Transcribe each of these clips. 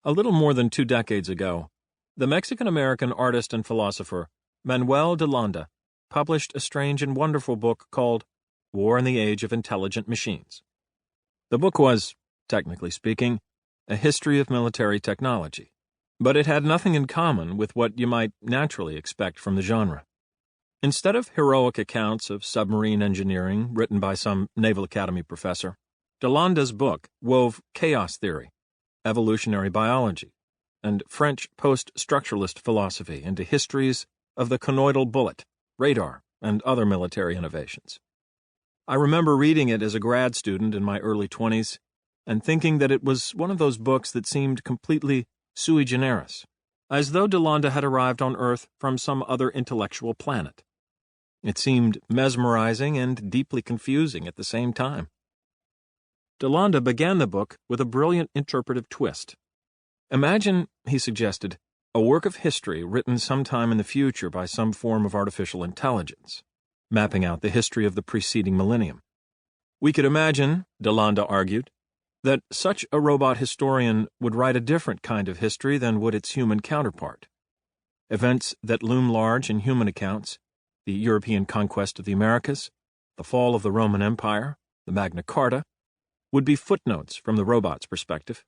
A little more than 2 decades ago, the Mexican-American artist and philosopher Manuel de Landa published a strange and wonderful book called War in the Age of Intelligent Machines. The book was, technically speaking, a history of military technology, but it had nothing in common with what you might naturally expect from the genre. Instead of heroic accounts of submarine engineering written by some Naval Academy professor, de Landa's book wove chaos theory, evolutionary biology, and French post-structuralist philosophy into histories of the conoidal bullet, radar, and other military innovations. I remember reading it as a grad student in my early 20s and thinking that it was one of those books that seemed completely sui generis, as though de Landa had arrived on Earth from some other intellectual planet. It seemed mesmerizing and deeply confusing at the same time. De Landa began the book with a brilliant interpretive twist. Imagine, he suggested, a work of history written sometime in the future by some form of artificial intelligence, mapping out the history of the preceding millennium. We could imagine, de Landa argued, that such a robot historian would write a different kind of history than would its human counterpart. Events that loom large in human accounts, the European conquest of the Americas, the fall of the Roman Empire, the Magna Carta, would be footnotes from the robot's perspective.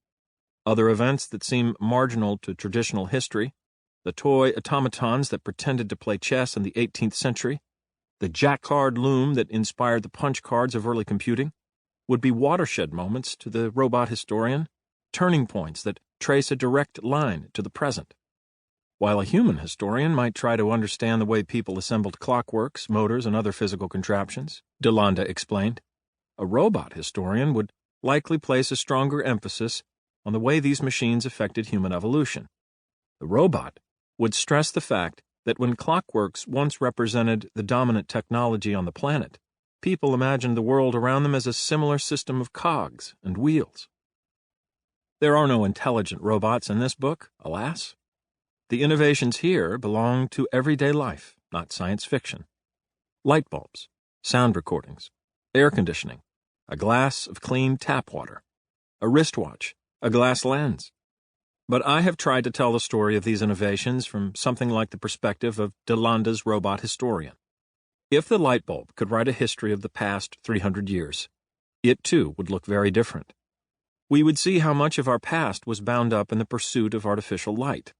Other events that seem marginal to traditional history, the toy automatons that pretended to play chess in the 18th century, the jack-card loom that inspired the punch cards of early computing, would be watershed moments to the robot historian, turning points that trace a direct line to the present. While a human historian might try to understand the way people assembled clockworks, motors, and other physical contraptions, de Landa explained, a robot historian would likely place a stronger emphasis on the way these machines affected human evolution. The robot would stress the fact that when clockworks once represented the dominant technology on the planet, people imagined the world around them as a similar system of cogs and wheels. There are no intelligent robots in this book, alas. The innovations here belong to everyday life, not science fiction. Light bulbs, sound recordings, air conditioning, a glass of clean tap water, a wristwatch, a glass lens. But I have tried to tell the story of these innovations from something like the perspective of de Landa's robot historian. If the light bulb could write a history of the past 300 years, it too would look very different. We would see how much of our past was bound up in the pursuit of artificial light,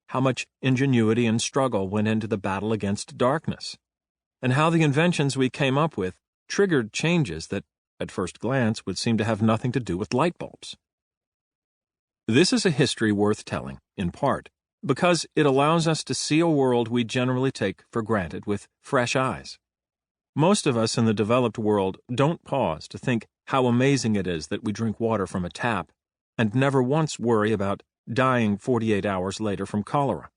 how much ingenuity and struggle went into the battle against darkness, and how the inventions we came up with triggered changes that, at first glance, would seem to have nothing to do with light bulbs. This is a history worth telling, in part, because it allows us to see a world we generally take for granted with fresh eyes. Most of us in the developed world don't pause to think how amazing it is that we drink water from a tap and never once worry about dying 48 hours later from cholera.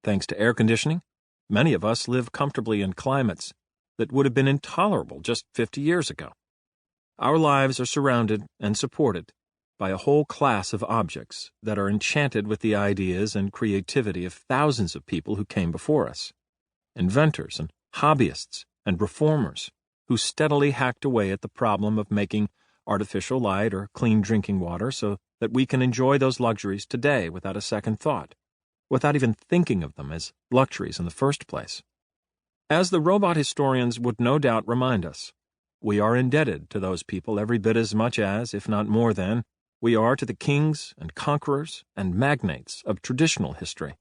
Thanks to air conditioning, many of us live comfortably in climates that would have been intolerable just 50 years ago. Our lives are surrounded and supported by a whole class of objects that are enchanted with the ideas and creativity of thousands of people who came before us, inventors and hobbyists and reformers who steadily hacked away at the problem of making artificial light or clean drinking water so that we can enjoy those luxuries today without a second thought, without even thinking of them as luxuries in the first place. As the robot historians would no doubt remind us, we are indebted to those people every bit as much as, if not more than, we are to the kings and conquerors and magnates of traditional history.